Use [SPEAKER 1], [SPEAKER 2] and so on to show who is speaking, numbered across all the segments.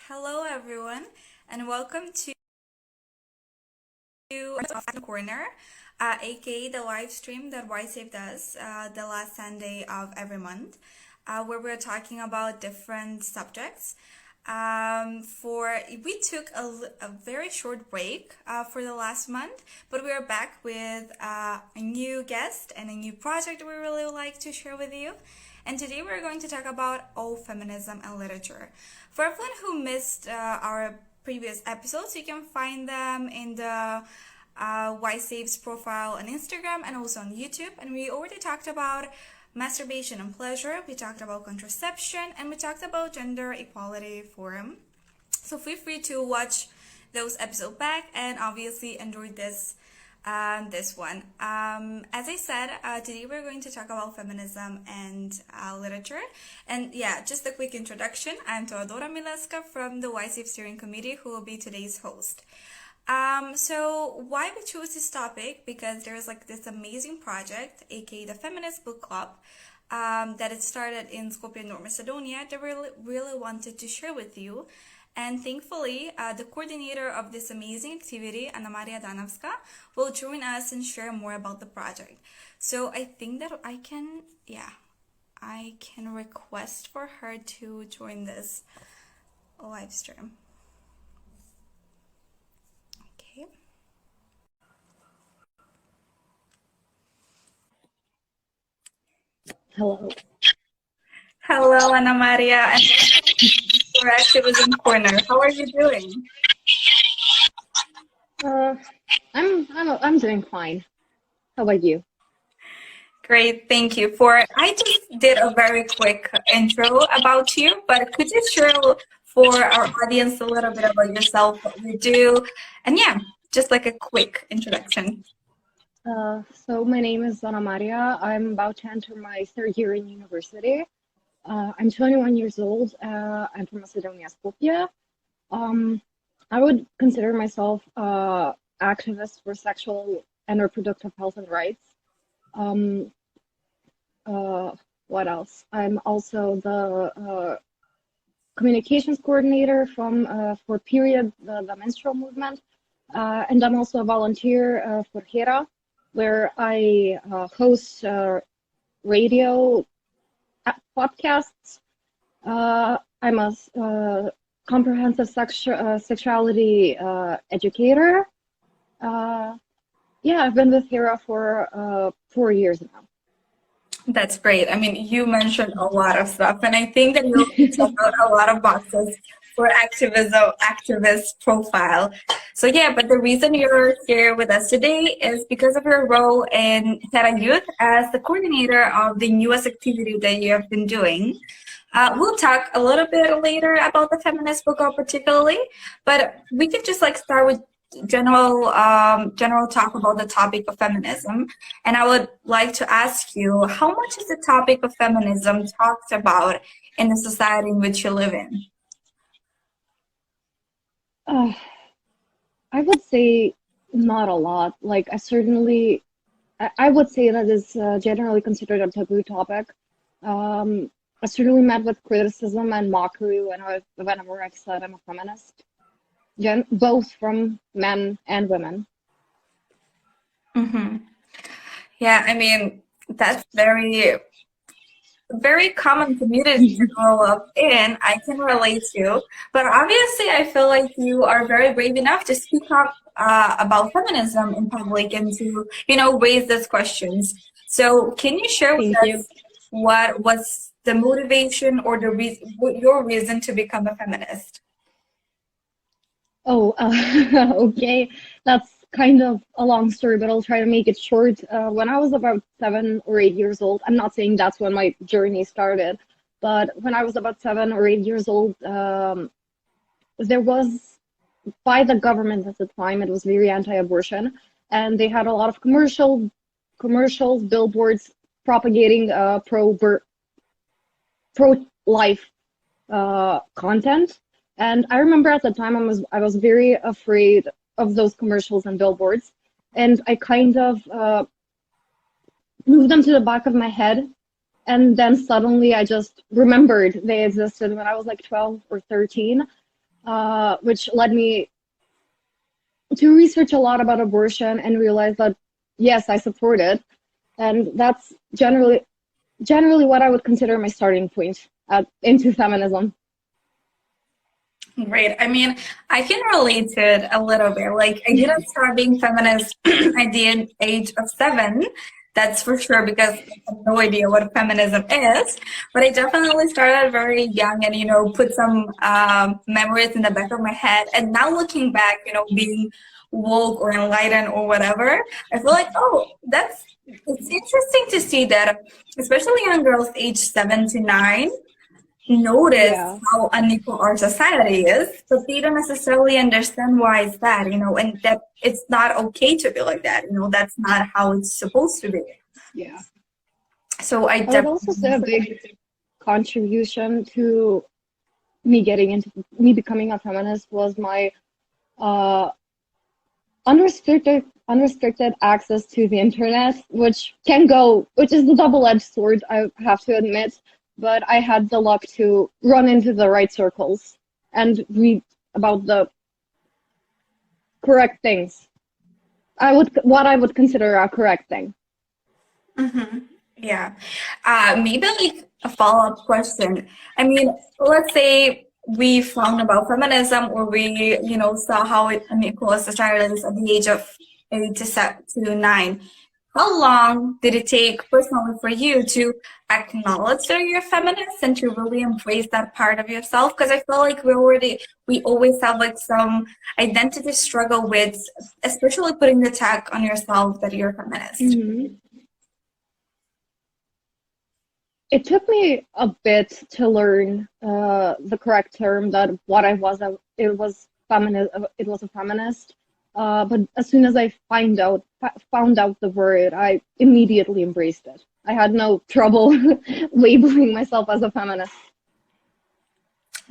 [SPEAKER 1] Hello, everyone, and welcome to the Corner, aka the live stream that YSAFE does the last Sunday of every month, where we're talking about different subjects. We took a very short break for the last month, but we are back with a new guest and a new project we really would like to share with you. And today we're going to talk about feminism and literature. For everyone who missed our previous episodes, you can find them in the YSAFE's profile on Instagram and also on YouTube. And we already talked about masturbation and pleasure, we talked about contraception, and we talked about gender equality forum. So feel free to watch those episodes back and obviously enjoy this one. As I said, today we're going to talk about feminism and literature. And yeah, just a quick introduction. I'm Teodora Mileska from the YSAFE Steering Committee, who will be today's host. So why we chose this topic? Because there's like this amazing project, aka the Feminist Book Club, that it started in Skopje, North Macedonia, that we really wanted to share with you. And thankfully, the coordinator of this amazing activity, Anamarija will join us and share more about the project. So I think that I can request for her to join this live stream. Okay.
[SPEAKER 2] Hello.
[SPEAKER 1] Hello, Anamarija, and for Activism Corner. How are you doing?
[SPEAKER 2] I'm doing fine. How about you?
[SPEAKER 1] Great, thank you. I just did a very quick intro about you, but could you share for our audience a little bit about yourself, what you do, and yeah, just like a quick introduction.
[SPEAKER 2] So my name is Anamarija. I'm about to enter my third year in university. I'm 21 years old. I'm from Macedonia, Skopje. I would consider myself activist for sexual and reproductive health and rights. What else? I'm also the communications coordinator for Period, the menstrual movement, and I'm also a volunteer for HERA, where I host radio podcasts. I'm a comprehensive sexuality educator. Yeah, I've been with HERA for 4 years now.
[SPEAKER 1] That's great. I mean, you mentioned a lot of stuff, and I think that you'll check out a lot of boxes for activist profile. So yeah, but the reason you're here with us today is because of your role in HERAyouth as the coordinator of the newest activity that you have been doing. We'll talk a little bit later about the Feminist Book Club particularly, but we could just like start with general talk about the topic of feminism. And I would like to ask you, how much is the topic of feminism talked about in the society in which you live in?
[SPEAKER 2] I would say not a lot. Like I would say that is generally considered a taboo topic. I certainly met with criticism and mockery whenever I've said I'm a feminist. Both from men and women.
[SPEAKER 1] Mm-hmm. Yeah, I mean, that's very common community to grow up in. I can relate to, but obviously I feel like you are very brave enough to speak up about feminism in public and to, raise those questions. So can you share with us what was the motivation or your reason to become a feminist?
[SPEAKER 2] Oh, okay. That's kind of a long story, but I'll try to make it short. When I was about 7 or 8 years old, I'm not saying that's when my journey started, but when I was about 7 or 8 years old, there was, by the government at the time, it was very anti-abortion, and they had a lot of commercials, billboards propagating pro-life content. And I remember at the time I was very afraid of those commercials and billboards, and I kind of moved them to the back of my head, and then suddenly I just remembered they existed when I was like 12 or 13, which led me to research a lot about abortion and realize that, yes, I support it. And that's generally what I would consider my starting point into feminism.
[SPEAKER 1] Great. I mean, I can relate to it a little bit. Like, I didn't start being feminist at the age of 7. That's for sure, because I have no idea what feminism is. But I definitely started very young and, put some memories in the back of my head. And now looking back, being woke or enlightened or whatever, I feel like, oh, it's interesting to see that, especially young girls age 7 to 9, notice how unequal our society is, but they don't necessarily understand why it's that, and that it's not okay to be like that. That's not how it's supposed to be.
[SPEAKER 2] Yeah.
[SPEAKER 1] So I
[SPEAKER 2] would also say a big contribution to me becoming a feminist was my unrestricted access to the internet, which is the double-edged sword, I have to admit. But I had the luck to run into the right circles and read about the correct things. What I would consider a correct thing.
[SPEAKER 1] Mm-hmm. Yeah. Maybe like a follow-up question. I mean, let's say we found about feminism, or we, saw how unequal society is at the age of 8 to 9. How long did it take personally for you to acknowledge that you're a feminist and to really embrace that part of yourself? Because I feel like we always have like some identity struggle with, especially putting the tag on yourself that you're a feminist.
[SPEAKER 2] Mm-hmm. It took me a bit to learn the correct term, that what I was, it was a feminist. But as soon as I found out the word, I immediately embraced it. I had no trouble labeling myself as a feminist.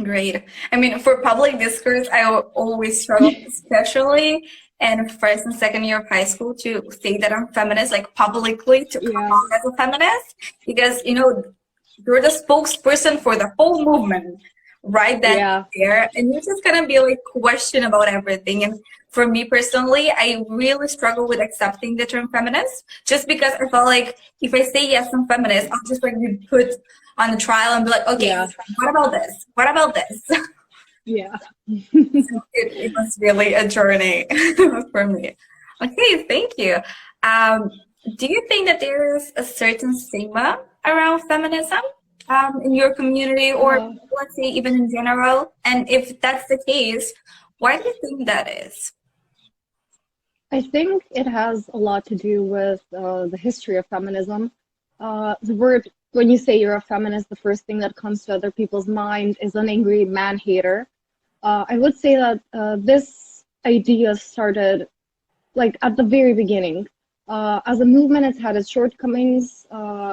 [SPEAKER 1] Great. I mean, for public discourse, I always struggle, especially in first and second year of high school, to say that I'm feminist, like publicly, to come out as a feminist, because, you're the spokesperson for the whole movement, right? There, and you're just gonna be like questioned about everything. And for me personally, I really struggle with accepting the term feminist, just because I felt like if I say yes, I'm feminist, I'll just like be put on the trial and be like, okay, what about this? What about this?
[SPEAKER 2] Yeah.
[SPEAKER 1] It was really a journey for me. Okay, thank you. Do you think that there is a certain stigma around feminism in your community, or let's say even in general? And if that's the case, why do you think that is?
[SPEAKER 2] I think it has a lot to do with the history of feminism. The word, when you say you're a feminist, the first thing that comes to other people's mind is an angry man-hater. I would say that this idea started like at the very beginning. As a movement, it's had its shortcomings.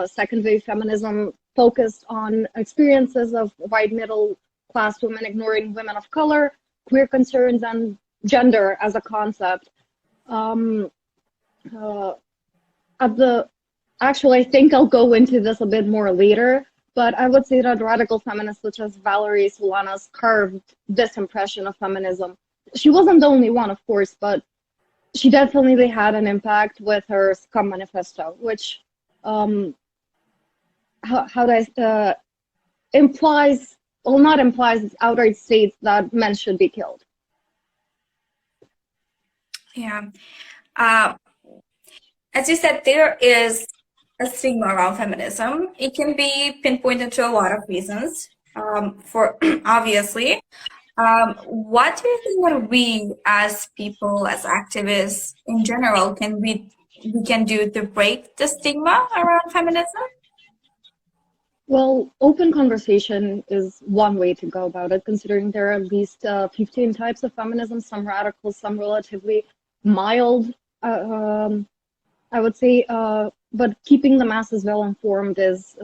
[SPEAKER 2] Second wave feminism focused on experiences of white middle class women, ignoring women of color, queer concerns, and gender as a concept. Actually, I think I'll go into this a bit more later, but I would say that radical feminists such as Valerie Solanas carved this impression of feminism. She wasn't the only one, of course, but she definitely had an impact with her Scum Manifesto, which implies, well, not implies, it outright states that men should be killed.
[SPEAKER 1] Yeah. As you said, there is a stigma around feminism. It can be pinpointed to a lot of reasons, for obviously. What do you think that we as people, as activists in general, we can do to break the stigma around feminism?
[SPEAKER 2] Well, open conversation is one way to go about it, considering there are at least 15 types of feminism, some radical, some relatively mild, I would say, but keeping the masses well informed is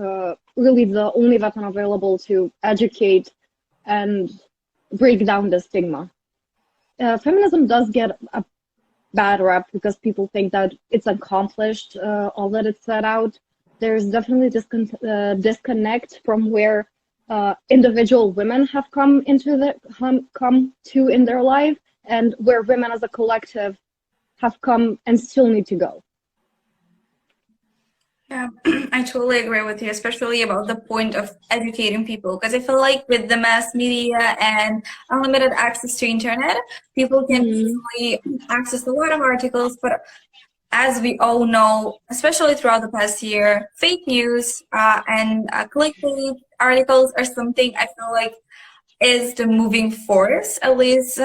[SPEAKER 2] really the only weapon available to educate and break down the stigma. Feminism does get a bad rap because people think that it's accomplished all that it's set out. There's definitely disconnect from where individual women have come to in their life, and where women as a collective have come and still need to go.
[SPEAKER 1] Yeah, I totally agree with you, especially about the point of educating people, because I feel like with the mass media and unlimited access to internet, people can easily access a lot of articles, but as we all know, especially throughout the past year, fake news and clickbait articles are something I feel like is the moving force, at least in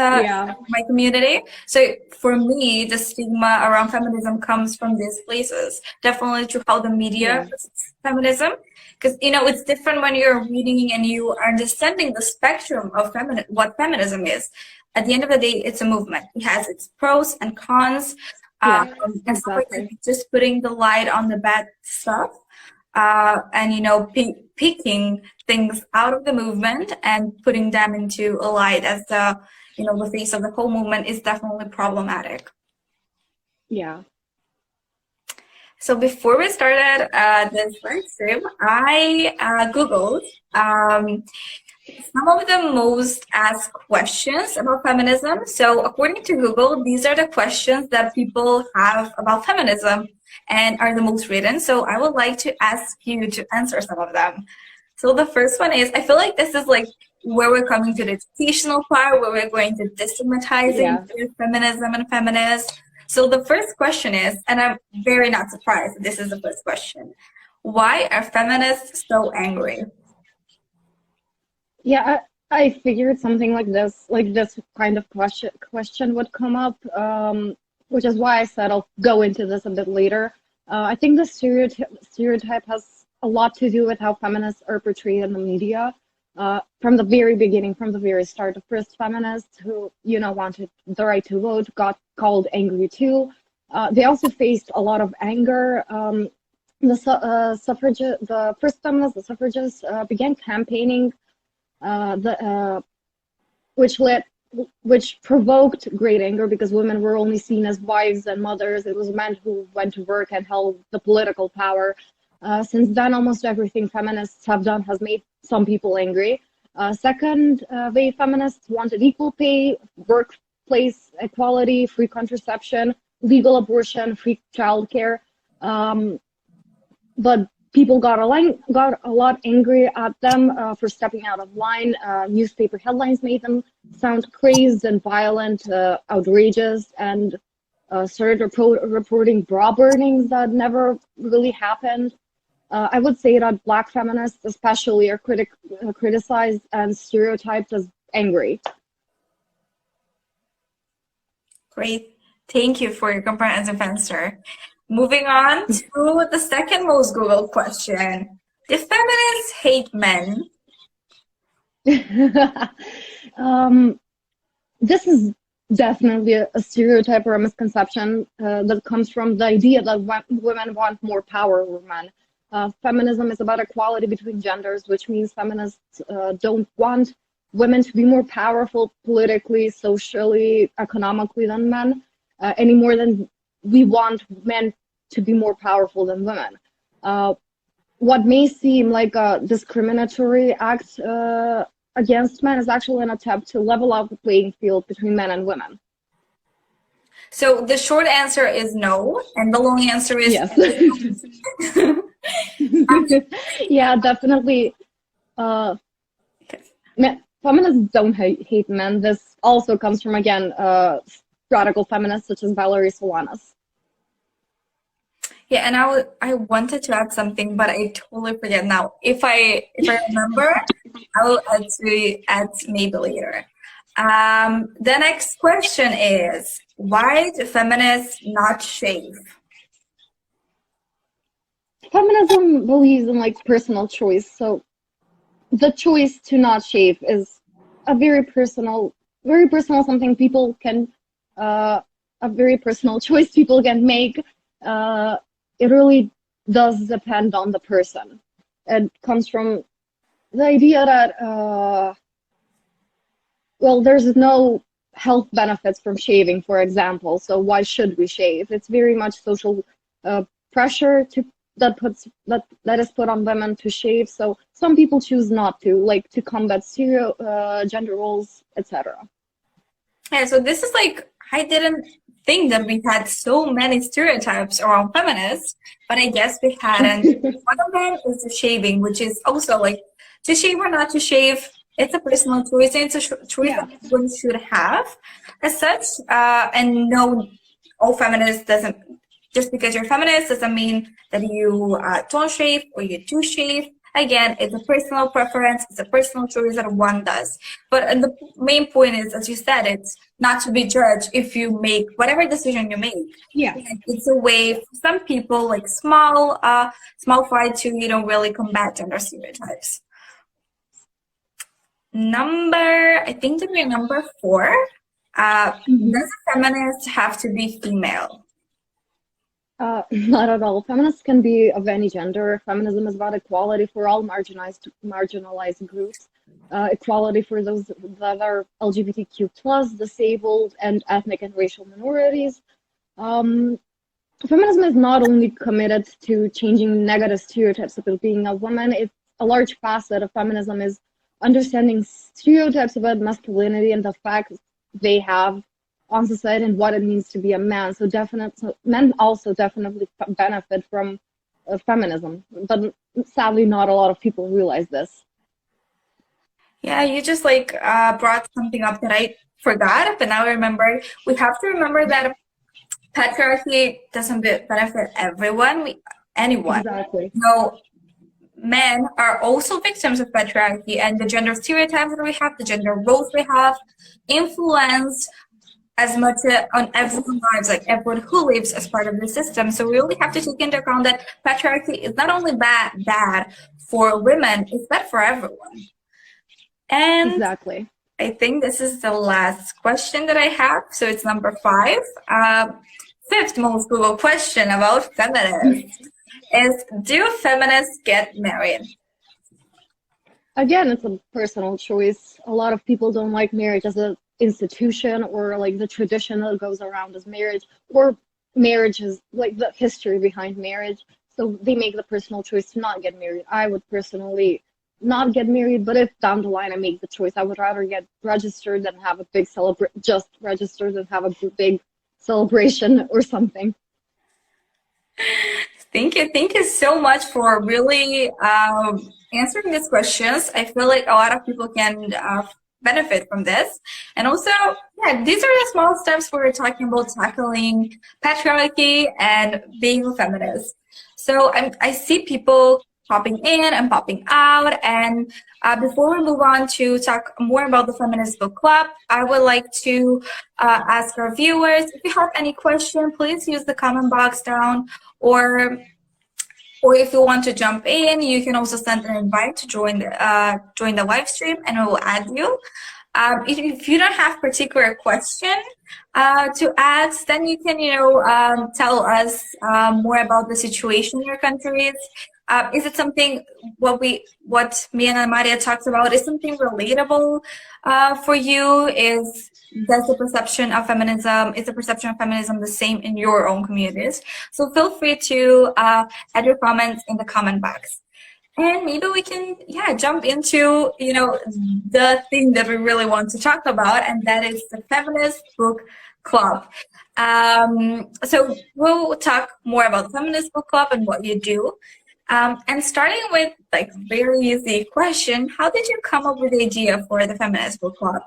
[SPEAKER 1] my community. So for me, the stigma around feminism comes from these places, definitely through how the media presents feminism. Because, you know, it's different when you're reading and you are understanding the spectrum of what feminism is. At the end of the day, it's a movement. It has its pros and cons. And
[SPEAKER 2] Exactly.
[SPEAKER 1] just putting the light on the bad stuff and, you know, picking things out of the movement and putting them into a light as the, you know, the face of the whole movement is definitely problematic.
[SPEAKER 2] Yeah.
[SPEAKER 1] So before we started this live stream, I Googled some of the most asked questions about feminism. So according to Google, these are the questions that people have about feminism and are the most written. So I would like to ask you to answer some of them. So the first one is, I feel like this is like where we're coming to the educational part, where we're going to destigmatizing feminism and feminists. So the first question is, and I'm very not surprised that this is the first question, why are feminists so angry?
[SPEAKER 2] Yeah, I figured something like this kind of question would come up, which is why I said I'll go into this a bit later. I think the stereotype has a lot to do with how feminists are portrayed in the media. From the very beginning, from the very start, the first feminists who, you know, wanted the right to vote got called angry too. They also faced a lot of anger. The first feminists, the suffragists, began campaigning, which provoked great anger because women were only seen as wives and mothers. It was men who went to work and held the political power. Since then, almost everything feminists have done has made some people angry. Second wave feminists wanted equal pay, workplace equality, free contraception, legal abortion, free childcare. But people got a lot angry at them for stepping out of line. Newspaper headlines made them sound crazed and violent, outrageous, and started reporting bra burnings that never really happened. I would say that Black feminists especially are criticized and stereotyped as angry.
[SPEAKER 1] Great. Thank you for your comprehensive answer. Moving on to the second most Googled question. Do feminists hate men?
[SPEAKER 2] This is definitely a stereotype or a misconception that comes from the idea that women want more power over men. Feminism is about equality between genders, which means feminists don't want women to be more powerful politically, socially, economically than men, any more than we want men to be more powerful than women. What may seem like a discriminatory act against men is actually an attempt to level out the playing field between men and women.
[SPEAKER 1] So the short answer is no, and the long answer is
[SPEAKER 2] yes. Yeah, definitely. Feminists don't hate men. This also comes from, again, radical feminists such as Valerie Solanas.
[SPEAKER 1] Yeah, and I wanted to add something, but I totally forget now. If I remember, I will add maybe later. The next question is, why do feminists not shave?
[SPEAKER 2] Feminism believes in like personal choice, so the choice to not shave is a very personal something people can a very personal choice people can make. It really does depend on the person. It comes from the idea that well, there's no health benefits from shaving, for example, so why should we shave? It's very much social pressure that is put on women to shave. So some people choose not to, like to combat gender roles, etc.
[SPEAKER 1] Yeah, so this is like, I didn't think that we had so many stereotypes around feminists, but I guess we had, and one of them is the shaving, which is also like, to shave or not to shave, it's a personal choice, and it's a choice that everyone should have as such. And no, all feminists doesn't, just because you're feminist doesn't mean that you don't shave or you do shave. Again, it's a personal preference, it's a personal choice that one does. But the main point is, as you said, it's not to be judged if you make whatever decision you make.
[SPEAKER 2] Yeah.
[SPEAKER 1] It's a way for some people, like small fight to, really combat gender stereotypes. I think that we're number 4. Does a feminist have to be female?
[SPEAKER 2] Not at all. Feminists can be of any gender. Feminism is about equality for all marginalized groups, equality for those that are LGBTQ+, disabled, and ethnic and racial minorities. Feminism is not only committed to changing negative stereotypes about being a woman. It's a large facet of feminism is understanding stereotypes about masculinity and the fact they have on society and what it means to be a man. So men also definitely benefit from feminism, but sadly not a lot of people realize this.
[SPEAKER 1] Yeah, you just brought something up that I forgot, but now I remember. We have to remember that patriarchy doesn't benefit anyone.
[SPEAKER 2] Exactly.
[SPEAKER 1] No, men are also victims of patriarchy, and the gender stereotypes that we have, the gender roles we have, influence as much on everyone's lives, like everyone who lives as part of the system. So we really have to take into account that patriarchy is not only bad for women, it's bad for everyone. And
[SPEAKER 2] exactly.
[SPEAKER 1] I think this is the last question that I have. So it's number 5. 5th most Google question about feminists is, do feminists get married?
[SPEAKER 2] Again, it's a personal choice. A lot of people don't like marriage as an institution, or like the tradition that goes around as marriage, or marriage is like the history behind marriage. So they make the personal choice to not get married. I would personally not get married, but if down the line I make the choice, I would rather get registered than have a big just registered and have a big celebration or something.
[SPEAKER 1] Thank you so much for really answering these questions. I feel like a lot of people can benefit from this. And also, yeah, these are the small steps we're talking about tackling patriarchy and being a feminist. So I see people popping in and popping out. And before we move on to talk more about the Feminist Book Club, I would like to ask our viewers, if you have any question, please use the comment box down, or if you want to jump in, you can also send an invite to join the live stream, and we will add you. If you don't have particular question to ask, then you can, tell us more about the situation in your countries. Is it something what me and Anamarija talked about is something relatable for you? Is the perception of feminism the same in your own communities? So feel free to add your comments in the comment box. And maybe we can, jump into, the thing that we really want to talk about, and that is the Feminist Book Club. So we'll talk more about the Feminist Book Club and what you do. And starting with very easy question, how did you come up with the idea for the Feminist Book Club?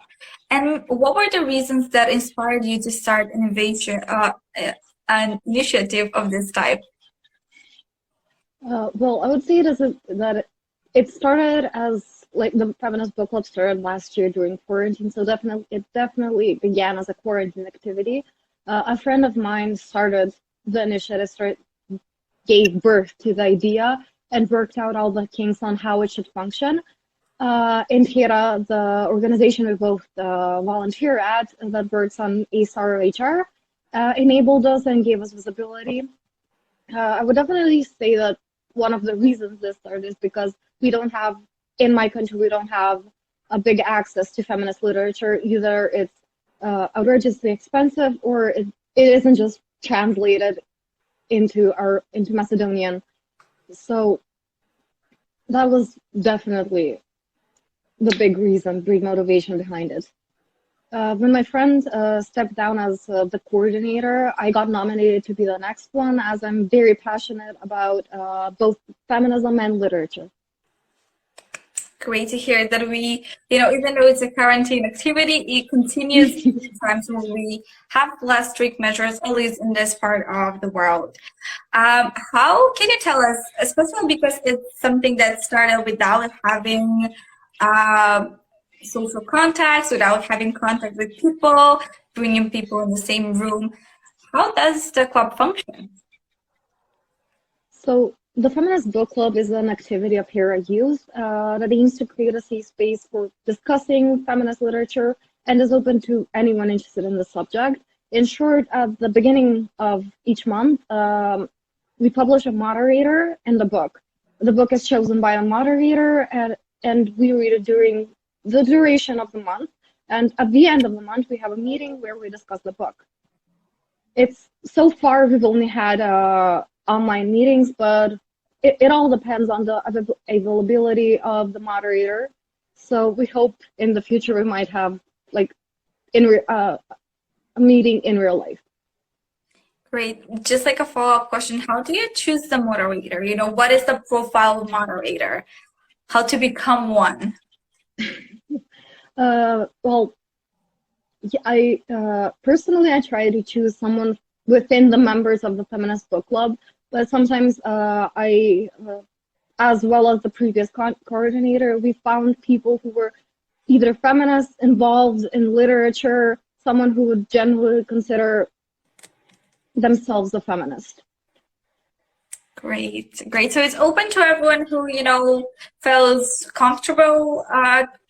[SPEAKER 1] And what were the reasons that inspired you to start an initiative of this type?
[SPEAKER 2] Well, I would say that it started as the Feminist Book Club started last year during quarantine, so it definitely began as a quarantine activity. A friend of mine started the initiative, gave birth to the idea, and worked out all the kinks on how it should function. In HERA, the organization we both volunteer at, that works on HR, enabled us and gave us visibility. I would definitely say that one of the reasons this started is because in my country, we don't have a big access to feminist literature. Either it's outrageously expensive, or it isn't just translated into Macedonian. So that was definitely the big reason, big motivation behind it. When my friend stepped down as the coordinator, I got nominated to be the next one, as I'm very passionate about both feminism and literature.
[SPEAKER 1] Great to hear that we, even though it's a quarantine activity, it continues in times when we have less strict measures, at least in this part of the world. How can you tell us, especially because it's something that started without having social contacts, without having contact with people, bringing people in the same room, how does the club function?
[SPEAKER 2] So the Feminist Book Club is an activity of HERAyouth that aims to create a safe space for discussing feminist literature and is open to anyone interested in the subject. In short, at the beginning of each month, we publish a moderator and a book. The book is chosen by a moderator, and we read it during the duration of the month. And at the end of the month, we have a meeting where we discuss the book. So far, we've only had online meetings, but it all depends on the availability of the moderator. So we hope in the future we might have a meeting in real life.
[SPEAKER 1] Great. Just like a follow-up question, how do you choose the moderator? What is the profile of moderator? How to become one?
[SPEAKER 2] Well, I personally try to choose someone within the members of the Feminist Book Club, but sometimes as well as the previous coordinator, we found people who were either feminists involved in literature, someone who would generally consider themselves a feminist.
[SPEAKER 1] Great. So it's open to everyone who, feels comfortable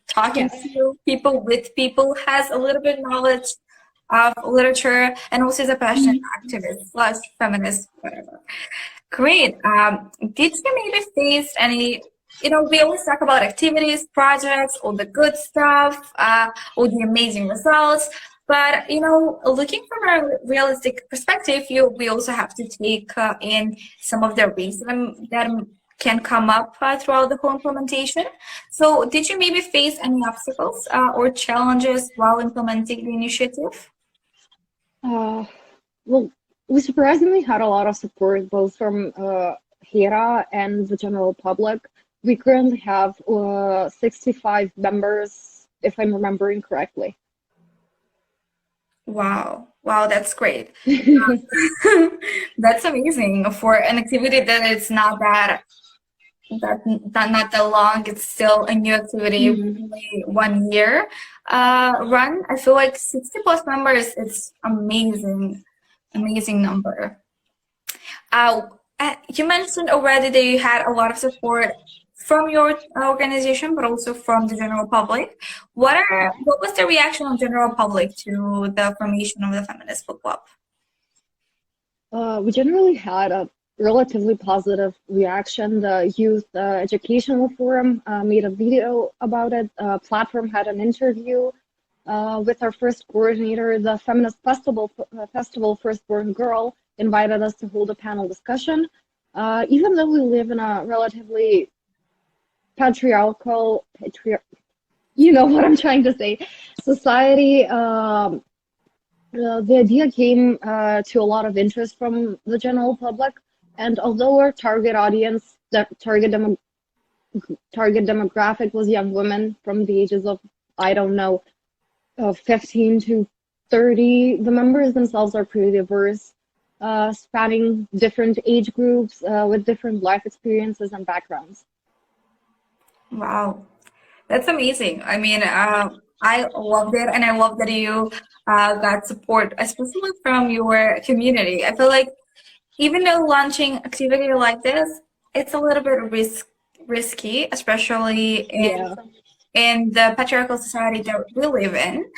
[SPEAKER 1] talking to people, with people, has a little bit of knowledge of literature, and also is a passionate activist / feminist, whatever. Great. Did you maybe face any, we always talk about activities, projects, all the good stuff, all the amazing results. But, looking from a realistic perspective, we also have to take in some of the risks that can come up throughout the whole implementation. So did you maybe face any obstacles or challenges while implementing the initiative?
[SPEAKER 2] Well, we surprisingly had a lot of support both from HERA and the general public. We currently have 65 members, if I'm remembering correctly.
[SPEAKER 1] Wow, that's great. That's amazing for an activity that it's not that long. It's still a new activity, only 1 year run. I feel like 60+ members. It's amazing number. You mentioned already that you had a lot of support from your organization, but also from the general public. What was the reaction of general public to the formation of the Feminist Book Club?
[SPEAKER 2] We generally had a relatively positive reaction. The Youth Educational Forum made a video about it. Platform had an interview with our first coordinator. The Feminist Festival Firstborn Girl invited us to hold a panel discussion. Even though we live in a relatively patriarchal, you know what I'm trying to say, society, the idea came to a lot of interest from the general public. And although our target audience, target demographic was young women from the ages of, 15 to 30, the members themselves are pretty diverse, spanning different age groups with different life experiences and backgrounds.
[SPEAKER 1] Wow, that's amazing. I mean, I loved it, and I love that you got support, especially from your community. I feel like even though launching activity like this, it's a little bit risky, especially in the patriarchal society that we live in.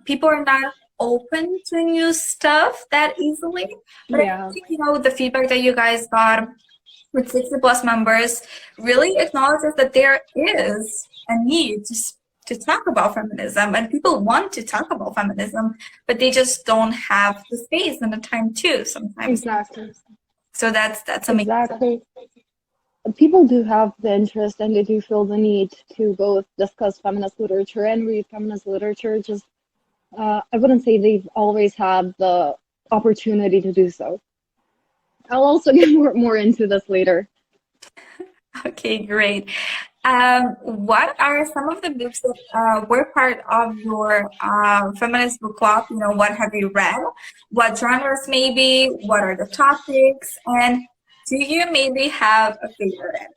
[SPEAKER 1] People are not open to new stuff that easily. But I think, the feedback that you guys got with 60+ members really acknowledges that there is a need to talk about feminism, and people want to talk about feminism, but they just don't have the space and the time to sometimes.
[SPEAKER 2] Exactly.
[SPEAKER 1] So that's amazing.
[SPEAKER 2] Exactly. people do have the interest and they do feel the need to both discuss feminist literature and read feminist literature. Just I wouldn't say they've always had the opportunity to do so. I'll also get more into this later.
[SPEAKER 1] Okay, great. What are some of the books that were part of your feminist book club? You know, what have you read? What genres maybe? What are the topics? And do you maybe have a favorite?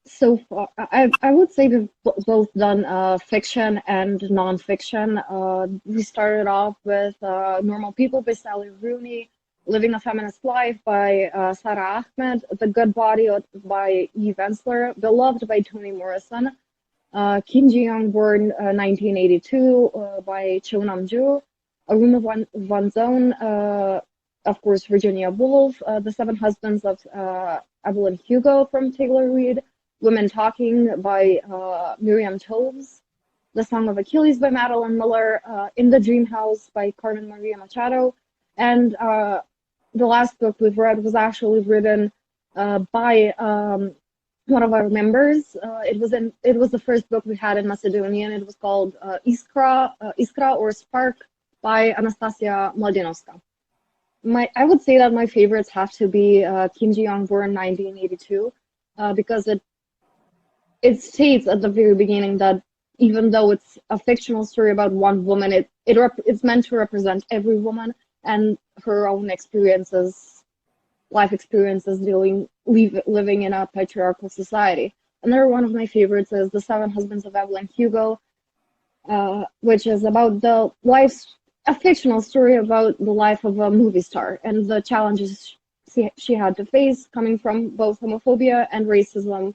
[SPEAKER 2] So far, I would say we've both done fiction and nonfiction. We started off with Normal People by Sally Rooney, Living a Feminist Life by Sarah Ahmed, The Good Body by Eve Ensler, Beloved by Toni Morrison, Kim Ji-young Born 1982 by Cho Nam-joo, A Room of One's Own, of course, Virginia Woolf, The Seven Husbands of Evelyn Hugo from Taylor Reid, Women Talking by Miriam Toews, The Song of Achilles by Madeline Miller, In the Dream House by Carmen Maria Machado, and the last book we've read was actually written by one of our members. It was the first book we had in Macedonian. It was called Iskra or Spark by Anastasia Mladinovska. I would say that my favorites have to be Kim Ji-young Born 1982 because it states at the very beginning that even though it's a fictional story about one woman, it's meant to represent every woman and her own experiences, life experiences living in a patriarchal society. Another one of my favorites is The Seven Husbands of Evelyn Hugo, which is about a fictional story about the life of a movie star and the challenges she had to face coming from both homophobia and racism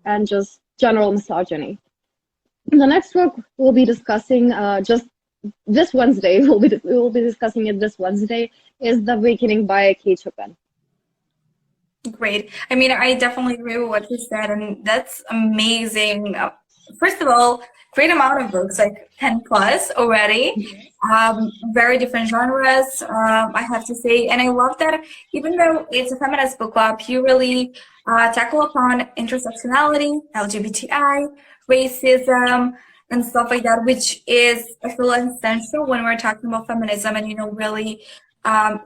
[SPEAKER 2] and just general misogyny. The next book we'll be discussing just this Wednesday, we will be discussing it this Wednesday, is The Awakening by Kate Chopin.
[SPEAKER 1] Great. I mean, I definitely agree with what you said, and that's amazing. First of all, great amount of books, like 10 plus already. Very different genres, I have to say. And I love that even though it's a feminist book club, you really tackle upon intersectionality, LGBTI, racism, and stuff like that, which is, I feel, essential when we're talking about feminism and, you know, really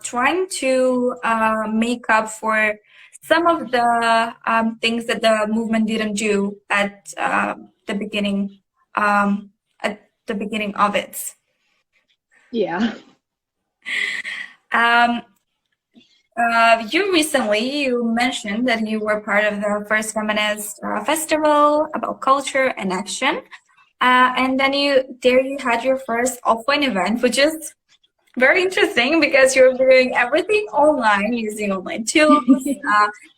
[SPEAKER 1] trying to make up for some of the things that the movement didn't do at the beginning of it.
[SPEAKER 2] Yeah.
[SPEAKER 1] You mentioned that you were part of the first feminist festival about culture and action, and then you had your first offline event, which is very interesting because you're doing everything online, using online tools,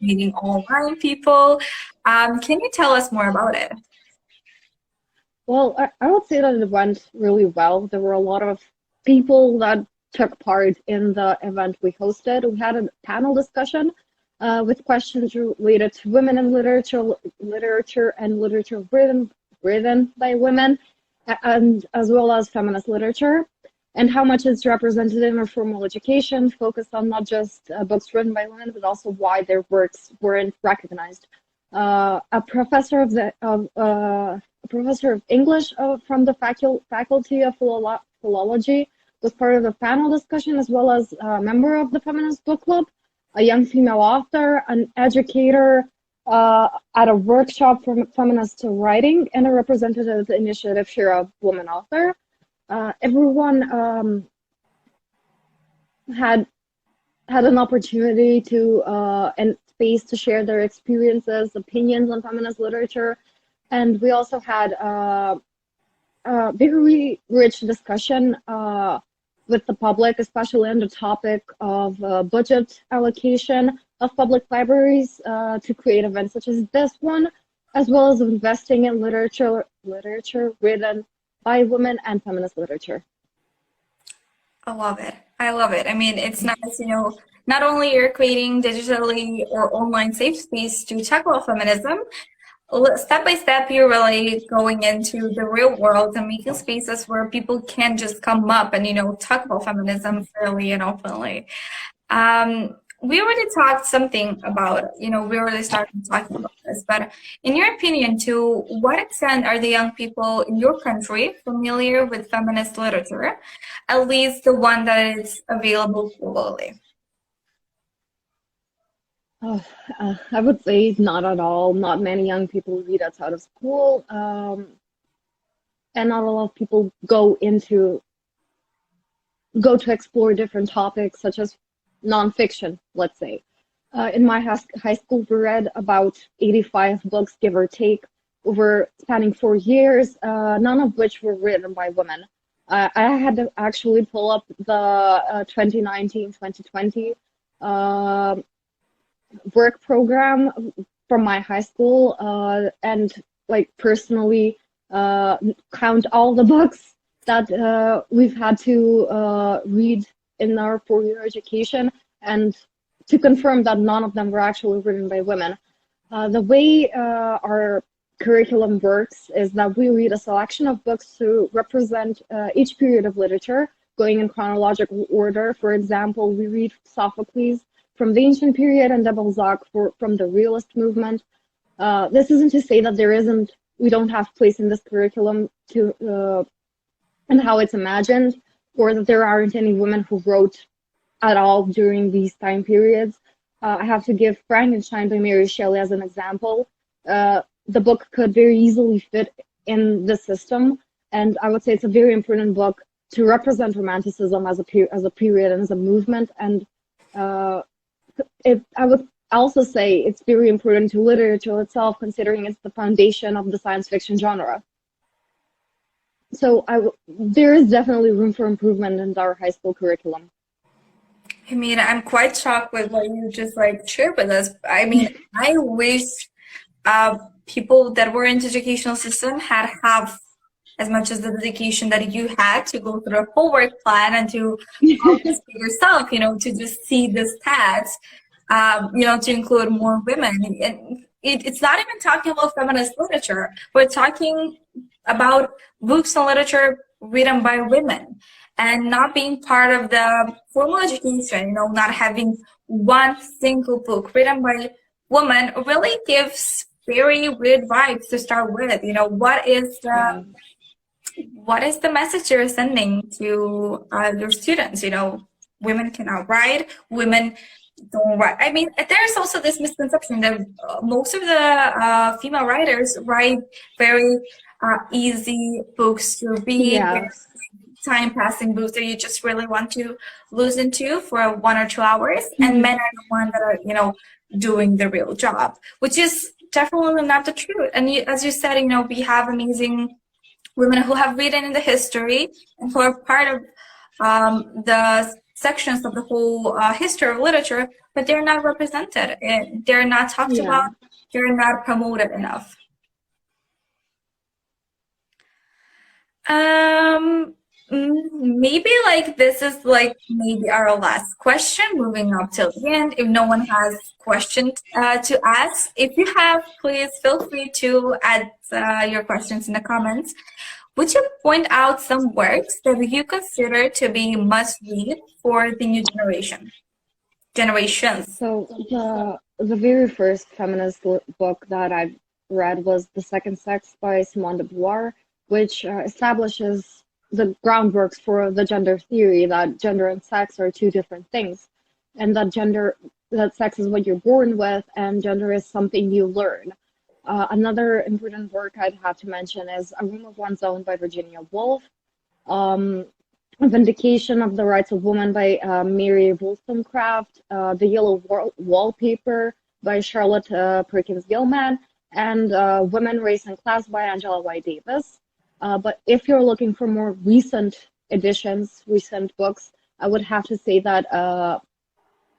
[SPEAKER 1] meeting online people. Can you tell us more about it?
[SPEAKER 2] Well, I would say that it went really well. There were a lot of people that took part in the event we hosted. We had a panel discussion with questions related to women in literature and literature written by women, and as well as feminist literature, and how much it's represented in our formal education, focused on not just books written by women, but also why their works weren't recognized. A professor of English from the faculty of philology was part of the panel discussion, as well as a member of the Feminist Book Club, a young female author, an educator at a workshop for feminist writing, and a representative of the initiative HERA Woman Author. Everyone had an opportunity to and space to share their experiences, opinions on feminist literature, and we also had a very rich discussion with the public, especially on the topic of budget allocation of public libraries to create events such as this one, as well as investing in literature written by women and feminist literature.
[SPEAKER 1] I love it. I mean, it's nice, you know, not only you're creating digitally or online safe space to tackle feminism, step by step, you're really going into the real world and making spaces where people can just come up and, you know, talk about feminism fairly and openly. we already talked something about, we already started talking about this, but in your opinion, to what extent are the young people in your country familiar with feminist literature, at least the one that is available globally?
[SPEAKER 2] Oh, I would say not at all. Not many young people read outside of school, and not a lot of people go to explore different topics such as nonfiction, let's say. In my high school, we read about 85 books, give or take, over spanning 4 years, none of which were written by women. I had to actually pull up the 2019-2020 work program from my high school and like personally count all the books that we've had to read in our 4-year education, and to confirm that none of them were actually written by women. The way our curriculum works is that we read a selection of books to represent each period of literature, going in chronological order. For example, we read Sophocles from the ancient period and de Balzac from the realist movement. This isn't to say that we don't have place in this curriculum to and how it's imagined, or that there aren't any women who wrote at all during these time periods. I have to give Frankenstein by Mary Shelley as an example. The book could very easily fit in the system, and I would say it's a very important book to represent Romanticism as a period and as a movement. And I would also say it's very important to literature itself, considering it's the foundation of the science fiction genre. So there is definitely room for improvement in our high school curriculum.
[SPEAKER 1] I mean, I'm quite shocked with what you just shared with us. I mean, I wish people that were in the educational system had half as much as the dedication that you had to go through a whole work plan and to yourself, to just see the stats, to include more women. And it's not even talking about feminist literature. We're talking about books and literature written by women, and not being part of the formal education, not having one single book written by women really gives very weird vibes to start with. What is the message you're sending to your students? Women cannot write, women don't write. I mean, there's also this misconception that most of the female writers write very easy books to read, time-passing books that you just really want to listen to for 1 or 2 hours, and men are the ones that are, doing the real job, which is definitely not the truth. And as you said, we have amazing women who have written in the history and who are part of the sections of the whole history of literature, but they're not represented. They're not talked about. They're not promoted enough. Maybe this is maybe our last question, moving up till the end. If no one has questions to ask, if you have, please feel free to add your questions in the comments. Would you point out some works that you consider to be must-read for the new generations?
[SPEAKER 2] So the very first feminist book that I read was The Second Sex by Simone de Beauvoir, which establishes the groundworks for the gender theory that gender and sex are two different things, and that sex is what you're born with and gender is something you learn. Another important work I'd have to mention is A Room of One's Own by Virginia Woolf, Vindication of the Rights of Women by Mary Wollstonecraft, The Yellow Wallpaper by Charlotte Perkins Gilman, and Women, Race, and Class by Angela Y. Davis. But if you're looking for more recent editions, recent books, I would have to say that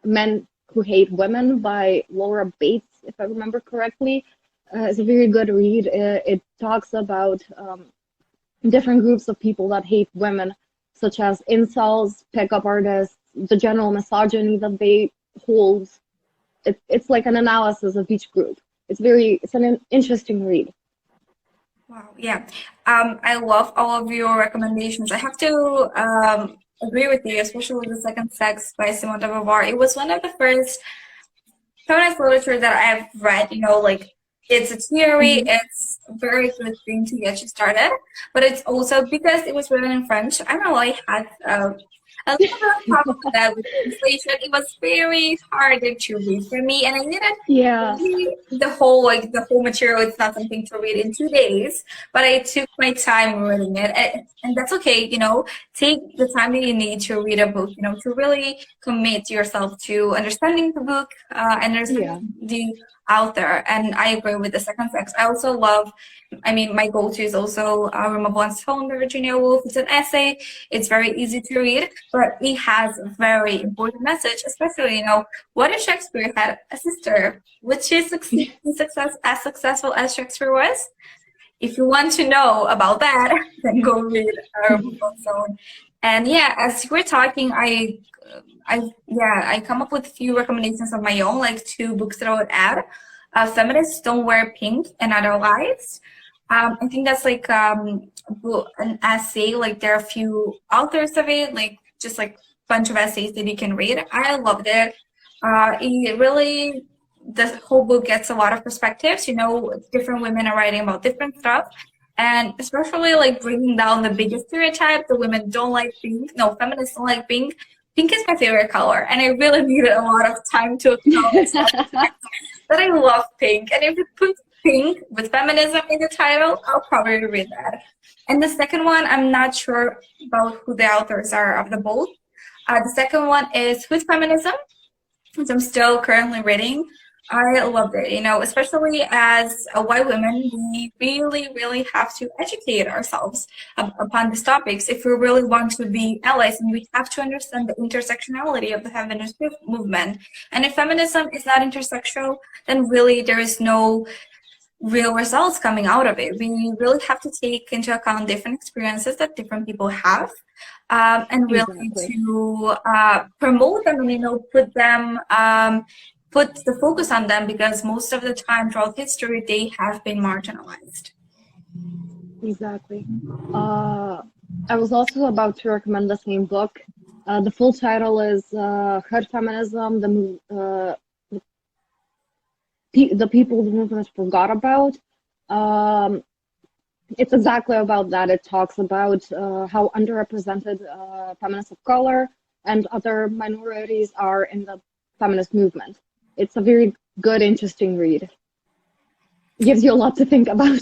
[SPEAKER 2] Men Who Hate Women by Laura Bates, if I remember correctly, is a very good read. It talks about different groups of people that hate women, such as incels, pickup artists, the general misogyny that they hold. It's like an analysis of each group. It's an interesting read.
[SPEAKER 1] Wow, yeah. I love all of your recommendations. I have to agree with you, especially with The Second Sex by Simone de Beauvoir. It was one of the first feminist literature that I've read, like it's a theory, it's a very good thing to get you started, but it's also because it was written in French. I don't know, I had a little bit of problem with that with translation. It was very hard to read for me, and I didn't read the whole material. It's not something to read in 2 days, but I took my time reading it, and that's okay. Take the time that you need to read a book. To really commit yourself to understanding the book and understanding the author. And I agree with The Second Sex. I also love. My go-to is also Remove One's Home by Virginia Woolf. It's an essay. It's very easy to read, but it has a very important message, especially, what if Shakespeare had a sister? Would she succeed as successful as Shakespeare was? If you want to know about that, then go read Remove One's Home. And as you were talking, I come up with a few recommendations of my own, like 2 books that I would add. Feminists Don't Wear Pink and Other Lies. I think that's like an essay, like there are a few authors of it, like just like a bunch of essays that you can read. I loved it. It really, the whole book gets a lot of perspectives, different women are writing about different stuff. And especially like bringing down the biggest stereotype, the women don't like pink. No, feminists don't like pink. Pink is my favorite color, and I really needed a lot of time to acknowledge that I love pink. And if you put pink with feminism in the title, I'll probably read that. And the second one, I'm not sure about who the authors are of the both. The second one is Who's Feminism, which I'm still currently reading. I loved it, especially as white women, we really, really have to educate ourselves upon these topics if we really want to be allies, and we have to understand the intersectionality of the feminist movement. And if feminism is not intersectional, then really there is no real results coming out of it. We really have to take into account different experiences that different people have, and really to promote them and, put them put the focus on them, because most of the time throughout history they have been marginalized.
[SPEAKER 2] Exactly. I was also about to recommend the same book. The full title is Feminism, the people the movement forgot about. It's exactly about that. It talks about how underrepresented feminists of color and other minorities are in the feminist movement. It's a very good, interesting read. It gives you a lot to think about.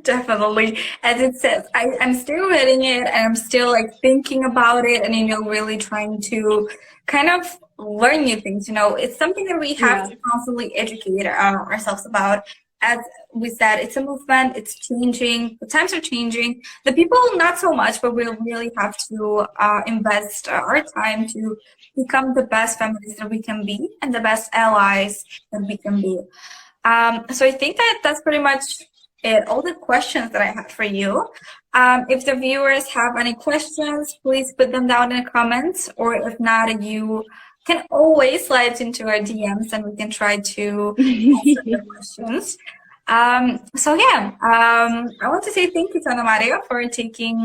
[SPEAKER 1] Definitely. As it says, I'm still reading it, and I'm still thinking about it, and really trying to kind of learn new things. It's something that we have to constantly educate ourselves about. As we said, it's a movement, it's changing, the times are changing. The people, not so much, but we really have to invest our time to become the best feminists that we can be and the best allies that we can be. So I think that's pretty much it, all the questions that I had for you. If the viewers have any questions, please put them down in the comments, or if not, you can always slide into our DMs and we can try to answer the questions. I want to say thank you to Anamarija for taking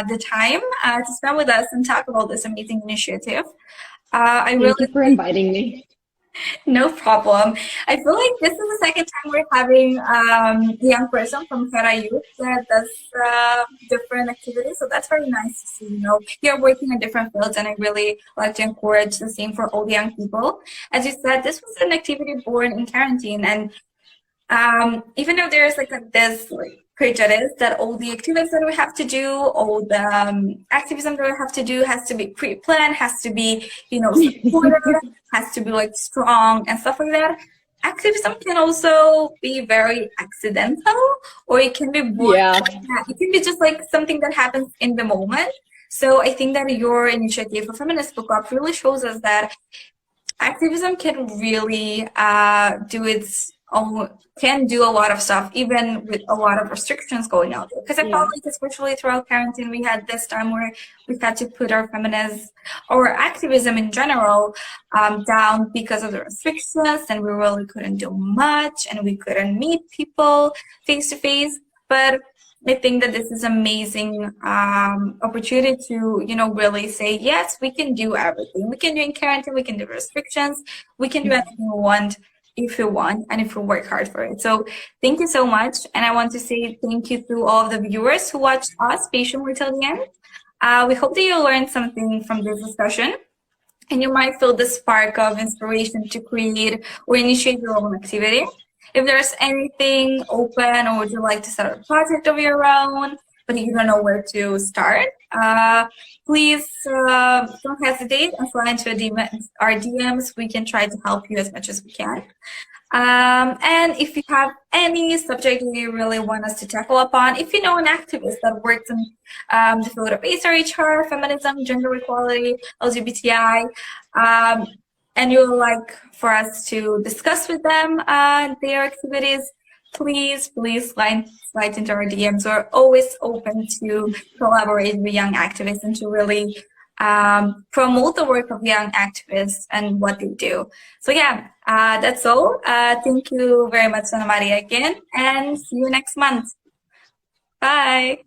[SPEAKER 1] the time to spend with us and talk about this amazing initiative.
[SPEAKER 2] Thank you for inviting me.
[SPEAKER 1] No problem. I feel like this is the second time we're having a young person from HERAyouth that does different activities. So that's very nice to see. You're working in different fields, and I really like to encourage the same for all the young people. As you said, this was an activity born in quarantine, and even though there's this prejudice that all the activities that we have to do, all the activism that we have to do has to be pre-planned, has to be, supported, has to be strong and stuff like that. Activism can also be very accidental, or it can be it can be just something that happens in the moment. So I think that your initiative for Feminist Book Club really shows us that activism can really can do a lot of stuff, even with a lot of restrictions going out there. Because I felt especially throughout quarantine, we had this time where we had to put our feminism or activism in general down because of the restrictions, and we really couldn't do much, and we couldn't meet people face to face. But I think that this is amazing opportunity to, really say, yes, we can do everything. We can do in quarantine, we can do restrictions, we can do anything we want if we want and if we work hard for it. So thank you so much. And I want to say thank you to all of the viewers who watched us patiently till the end. We hope that you learned something from this discussion, and you might feel the spark of inspiration to create or initiate your own activity. If there's anything open, or would you like to start a project of your own, but you don't know where to start, please don't hesitate and slide into our DMs. We can try to help you as much as we can. And if you have any subject you really want us to tackle upon, if you know an activist that works in the field of HR, feminism, gender equality, LGBTI, and you would like for us to discuss with them their activities, please slide into our DMs. We're always open to collaborate with young activists and to really promote the work of young activists and what they do. So yeah, that's all. Thank you very much, Anamarija, again, and see you next month. Bye.